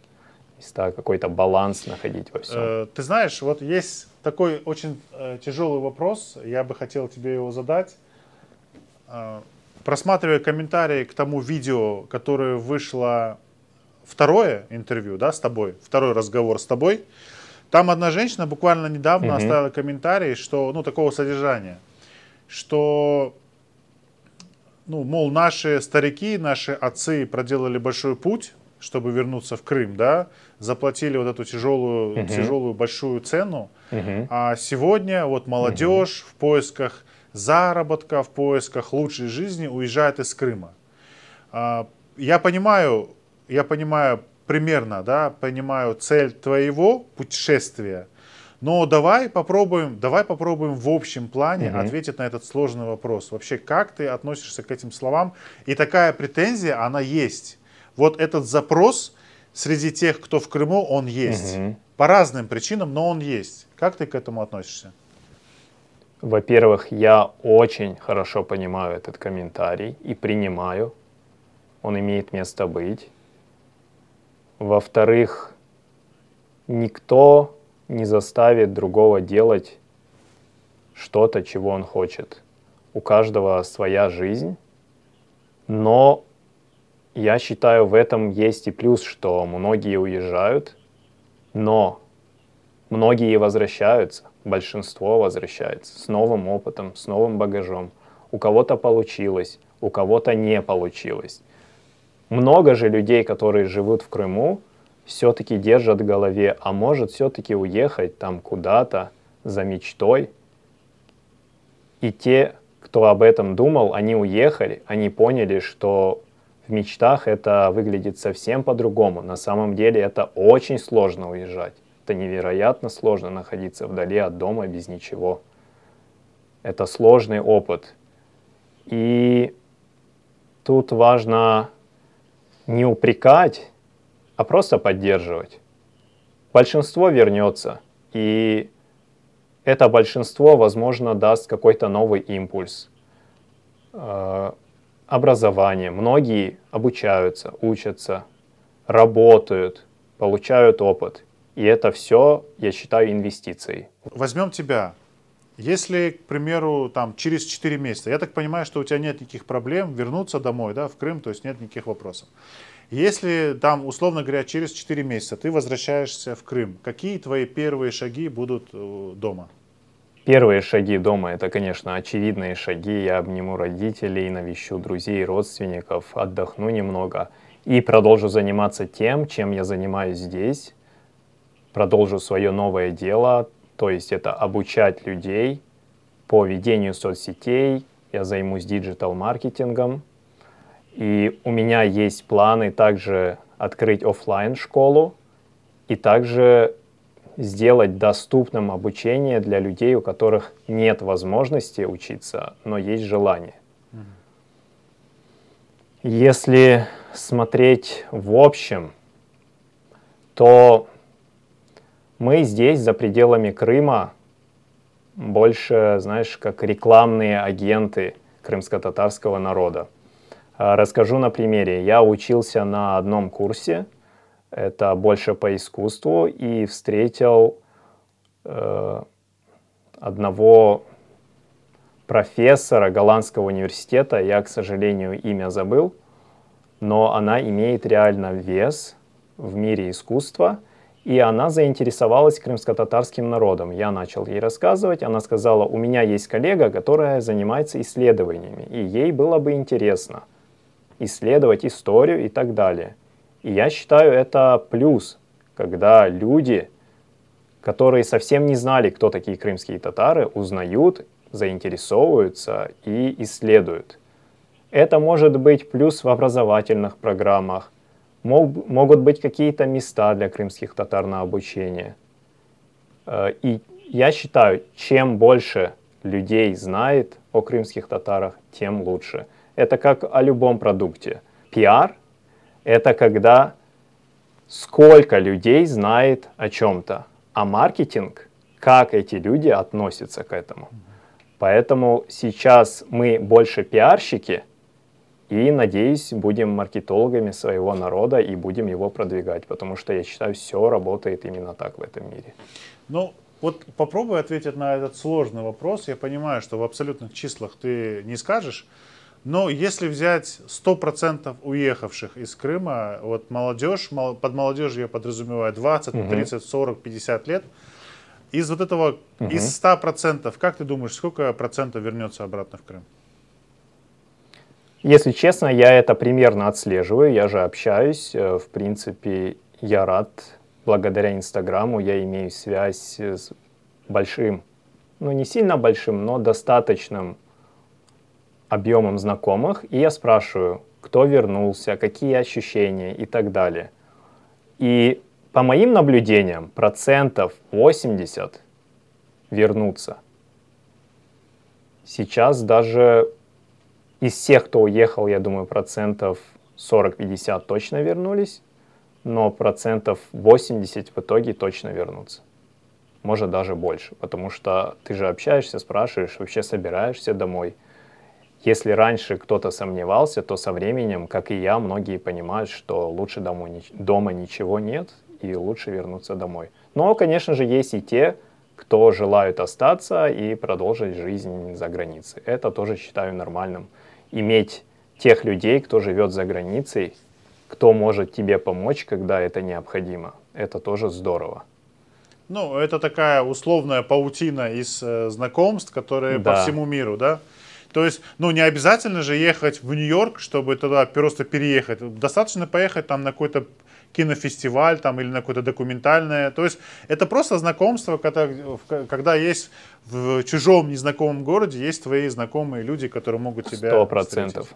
S2: места, какой-то баланс находить во всем.
S1: Ты знаешь, вот есть такой очень тяжелый вопрос, я бы хотел тебе его задать. Просматривая комментарии к тому видео, которое вышло, второе интервью, да, с тобой, второй разговор с тобой, там одна женщина буквально недавно оставила комментарий, что, ну, такого содержания, что, ну, мол, наши старики, наши отцы проделали большой путь, чтобы вернуться в Крым, да, заплатили вот эту тяжелую большую цену, а сегодня вот молодежь в поисках заработка, в поисках лучшей жизни уезжает из Крыма. Я понимаю примерно, да, понимаю цель твоего путешествия, но давай попробуем в общем плане ответить на этот сложный вопрос. Вообще, как ты относишься к этим словам? И такая претензия, она есть. Вот этот запрос среди тех, кто в Крыму, он есть. По разным причинам, но он есть. Как ты к этому относишься?
S2: Во-первых, я очень хорошо понимаю этот комментарий и принимаю. Он имеет место быть. Во-вторых, никто не заставит другого делать что-то, чего он хочет. У каждого своя жизнь, но я считаю, в этом есть и плюс, что многие уезжают, но многие возвращаются, большинство возвращается с новым опытом, с новым багажом. У кого-то получилось, у кого-то не получилось. Много же людей, которые живут в Крыму, все-таки держат в голове, а может все-таки уехать там куда-то, за мечтой. И те, кто об этом думал, они уехали, они поняли, что в мечтах это выглядит совсем по-другому. На самом деле это очень сложно уезжать. Это невероятно сложно находиться вдали от дома без ничего. Это сложный опыт. И тут важно не упрекать, а просто поддерживать. Большинство вернется, и это большинство, возможно, даст какой-то новый импульс. Образование. Многие обучаются, учатся, работают, получают опыт. И это все, я считаю, инвестицией.
S1: Возьмем тебя. Если, к примеру, там, через 4 месяца, я так понимаю, что у тебя нет никаких проблем вернуться домой, да, в Крым, то есть нет никаких вопросов. Если там, условно говоря, через 4 месяца ты возвращаешься в Крым, какие твои первые шаги будут дома?
S2: Первые шаги дома — это, конечно, очевидные шаги. Я обниму родителей, навещу друзей, родственников, отдохну немного и продолжу заниматься тем, чем я занимаюсь здесь. Продолжу свое новое дело, то есть это обучать людей по ведению соцсетей. Я займусь диджитал-маркетингом. И у меня есть планы также открыть офлайн-школу и также сделать доступным обучение для людей, у которых нет возможности учиться, но есть желание. Если смотреть в общем, то мы здесь, за пределами Крыма, больше, знаешь, как рекламные агенты крымско-татарского народа. Расскажу на примере. Я учился на одном курсе, это больше по искусству, и встретил одного профессора голландского университета, я, к сожалению, имя забыл, но она имеет реально вес в мире искусства, и она заинтересовалась крымско-татарским народом. Я начал ей рассказывать, она сказала, у меня есть коллега, которая занимается исследованиями, и ей было бы интересно исследовать историю и так далее. И я считаю, это плюс, когда люди, которые совсем не знали, кто такие крымские татары, узнают, заинтересовываются и исследуют. Это может быть плюс в образовательных программах, могут быть какие-то места для крымских татар на обучение. И я считаю, чем больше людей знает о крымских татарах, тем лучше. Это как о любом продукте. Пиар — это когда сколько людей знает о чем-то, а маркетинг — как эти люди относятся к этому. Поэтому сейчас мы больше пиарщики, и, надеюсь, будем маркетологами своего народа и будем его продвигать, потому что, я считаю, все работает именно так в этом мире.
S1: Ну, вот попробуй ответить на этот сложный вопрос. Я понимаю, что в абсолютных числах ты не скажешь, но если взять 100% уехавших из Крыма, вот молодежь, под молодежью я подразумеваю 20, 30, 40, 50 лет, из вот этого, из 100%, как ты думаешь, сколько процентов вернется обратно в Крым?
S2: Если честно, я это примерно отслеживаю, я же общаюсь, в принципе, я рад, благодаря Инстаграму я имею связь с большим, ну не сильно большим, но достаточным объемом знакомых, и я спрашиваю, кто вернулся, какие ощущения и так далее. И по моим наблюдениям, 80% вернутся. Сейчас даже из всех, кто уехал, я думаю, 40-50% точно вернулись, но 80% в итоге точно вернутся. Может, даже больше, потому что ты же общаешься, спрашиваешь, вообще собираешься домой. Если раньше кто-то сомневался, то со временем, как и я, многие понимают, что лучше дома ничего нет, и лучше вернуться домой. Но, конечно же, есть и те, кто желают остаться и продолжить жизнь за границей. Это тоже считаю нормальным. Иметь тех людей, кто живет за границей, кто может тебе помочь, когда это необходимо. Это тоже здорово.
S1: Ну, это такая условная паутина из знакомств, которые по всему миру, да? То есть, ну, не обязательно же ехать в Нью-Йорк, чтобы туда просто переехать. Достаточно поехать там на какой-то кинофестиваль там, или на какое-то документальное. То есть это просто знакомство, когда есть в чужом незнакомом городе, есть твои знакомые люди, которые могут тебя
S2: 100%.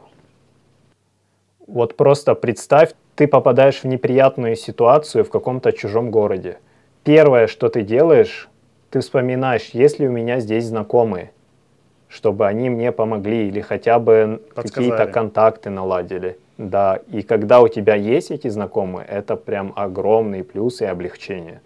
S2: Вот просто представь, ты попадаешь в неприятную ситуацию в каком-то чужом городе. Первое, что ты делаешь, ты вспоминаешь, есть ли у меня здесь знакомые, чтобы они мне помогли или хотя бы какие-то контакты наладили. Да, и когда у тебя есть эти знакомые, это прям огромный плюс и облегчение.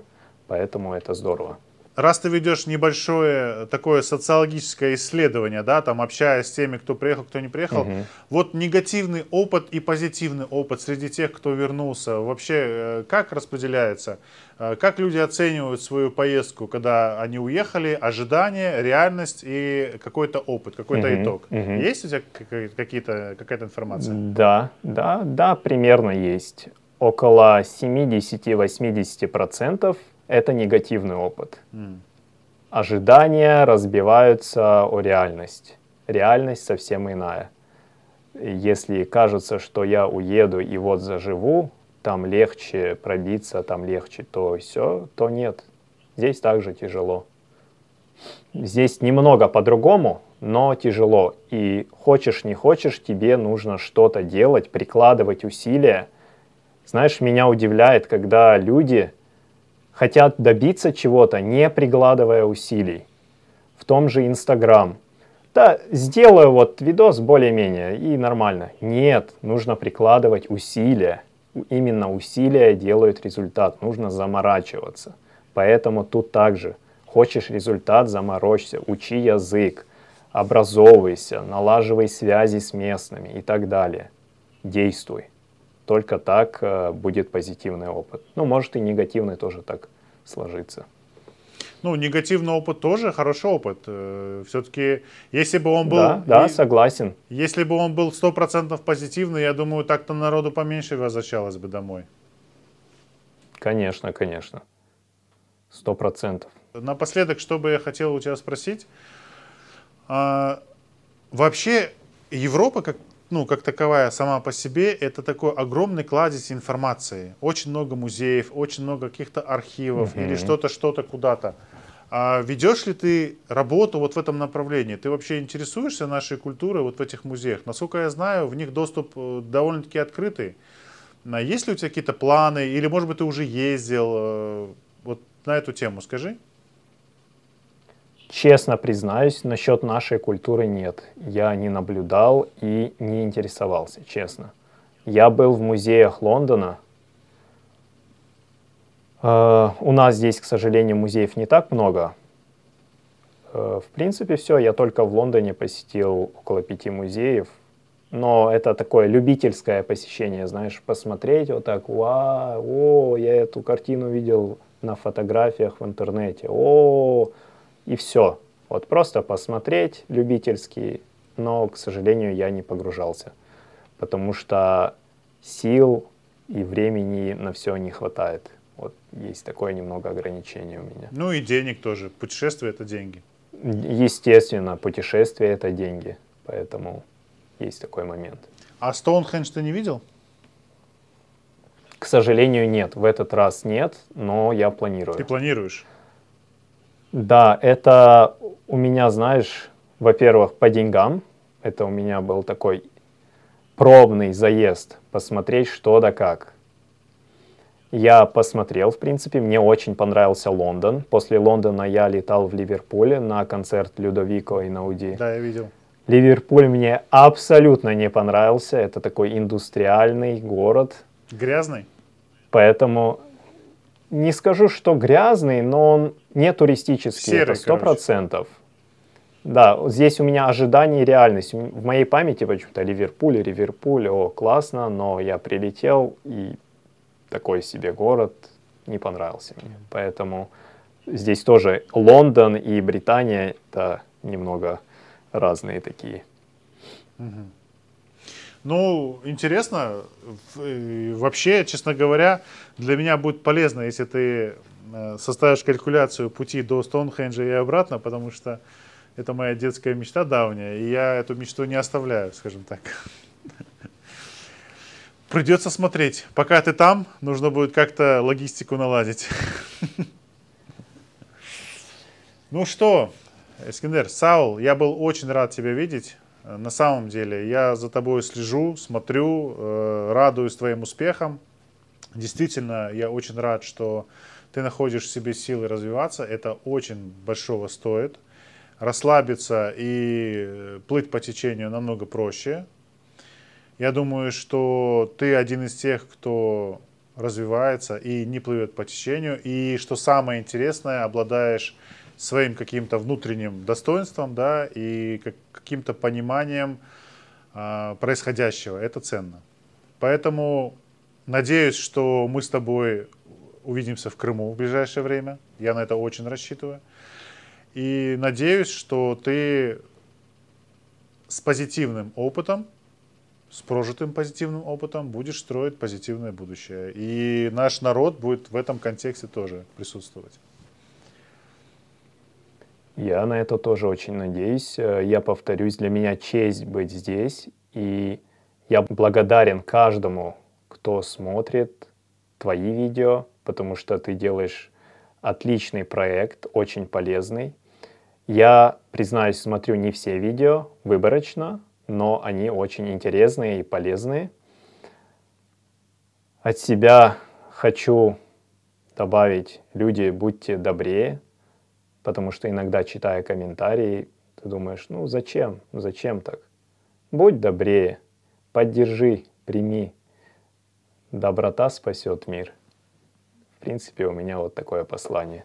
S2: Поэтому это здорово.
S1: Раз ты ведешь небольшое такое социологическое исследование, да, там общаясь с теми, кто приехал, кто не приехал, вот негативный опыт и позитивный опыт среди тех, кто вернулся, вообще как распределяется? Как люди оценивают свою поездку, когда они уехали, ожидания, реальность и какой-то опыт, какой-то итог? Есть у тебя какая-то информация?
S2: Да, примерно есть. Около 70-80% это негативный опыт. Ожидания разбиваются о реальность. Реальность совсем иная. Если кажется, что я уеду и вот заживу, там легче пробиться, там легче, то все, то нет. Здесь также тяжело. Здесь немного по-другому, но тяжело. И хочешь не хочешь, тебе нужно что-то делать, прикладывать усилия. Знаешь, меня удивляет, когда люди хотят добиться чего-то, не прикладывая усилий. В том же Инстаграм. Да, сделаю вот видос более-менее и нормально. Нет, нужно прикладывать усилия. Именно усилия делают результат. Нужно заморачиваться. Поэтому тут также. Хочешь результат, заморочься. Учи язык, образовывайся, налаживай связи с местными и так далее. Действуй. Только так будет позитивный опыт. Ну, может и негативный тоже так сложится.
S1: Ну, негативный опыт тоже хороший опыт. Все-таки, если бы он был...
S2: Да, согласен.
S1: Если бы он был 100% позитивный, я думаю, так-то народу поменьше возвращалось бы домой.
S2: Конечно. 100%.
S1: Напоследок, что бы я хотел у тебя спросить. Вообще, Европа, как таковая сама по себе, это такой огромный кладезь информации. Очень много музеев, очень много каких-то архивов или что-то куда-то. Ведешь ли ты работу вот в этом направлении? Ты вообще интересуешься нашей культурой вот в этих музеях? Насколько я знаю, в них доступ довольно-таки открытый. Есть ли у тебя какие-то планы? Или, может быть, ты уже ездил? Вот на эту тему скажи.
S2: Честно признаюсь, насчет нашей культуры нет. Я не наблюдал и не интересовался, честно. Я был в музеях Лондона. У нас здесь, к сожалению, музеев не так много. В принципе, все. Я только в Лондоне посетил около 5 музеев. Но это такое любительское посещение, знаешь, посмотреть вот так, вау, я эту картину видел на фотографиях в интернете, и все. Вот просто посмотреть любительский, но, к сожалению, я не погружался, потому что сил и времени на все не хватает. Вот есть такое немного ограничение у меня.
S1: Ну и денег тоже. Путешествие — это деньги.
S2: Естественно, путешествие — это деньги, поэтому есть такой момент.
S1: А Стоунхендж ты не видел?
S2: К сожалению, нет. В этот раз нет, но я планирую.
S1: Ты планируешь?
S2: Да, это у меня, знаешь, во-первых, по деньгам. Это у меня был такой пробный заезд, посмотреть что да как. Я посмотрел, в принципе, мне очень понравился Лондон. После Лондона я летал в Ливерпуль на концерт Людовико Эйнауди.
S1: Да, я видел.
S2: Ливерпуль мне абсолютно не понравился. Это такой индустриальный город.
S1: Грязный?
S2: Поэтому не скажу, что грязный, но он не туристический.
S1: Серый,
S2: это 100%. Да, здесь у меня ожидание и реальность. В моей памяти почему-то Ливерпуль, классно, но я прилетел, и такой себе город не понравился мне. Поэтому здесь тоже Лондон и Британия — это немного разные такие.
S1: Ну, интересно. Вообще, честно говоря, для меня будет полезно, если ты составишь калькуляцию пути до Стоунхенджа и обратно, потому что Это моя детская мечта давняя, и я эту мечту не оставляю, скажем так. Придется смотреть. Пока ты там, нужно будет как-то логистику наладить. Ну что, Эскендер, Саул, я был очень рад тебя видеть. На самом деле, я за тобой слежу, смотрю, радуюсь твоим успехам. Действительно, я очень рад, что ты находишь в себе силы развиваться. Это очень большого стоит. Расслабиться и плыть по течению намного проще. Я думаю, что ты один из тех, кто развивается и не плывет по течению. И что самое интересное, обладаешь своим каким-то внутренним достоинством, да, и каким-то пониманием происходящего. Это ценно. Поэтому надеюсь, что мы с тобой увидимся в Крыму в ближайшее время. Я на это очень рассчитываю. И надеюсь, что ты с позитивным опытом, с прожитым позитивным опытом будешь строить позитивное будущее. И наш народ будет в этом контексте тоже присутствовать.
S2: Я на это тоже очень надеюсь. Я повторюсь, для меня честь быть здесь. И я благодарен каждому, кто смотрит твои видео, потому что ты делаешь отличный проект, очень полезный. Я, признаюсь, смотрю не все видео выборочно, но они очень интересные и полезные. От себя хочу добавить: люди, будьте добрее, потому что иногда, читая комментарии, ты думаешь, ну зачем, зачем так? Будь добрее, поддержи, прими. Доброта спасет мир. В принципе, у меня вот такое послание.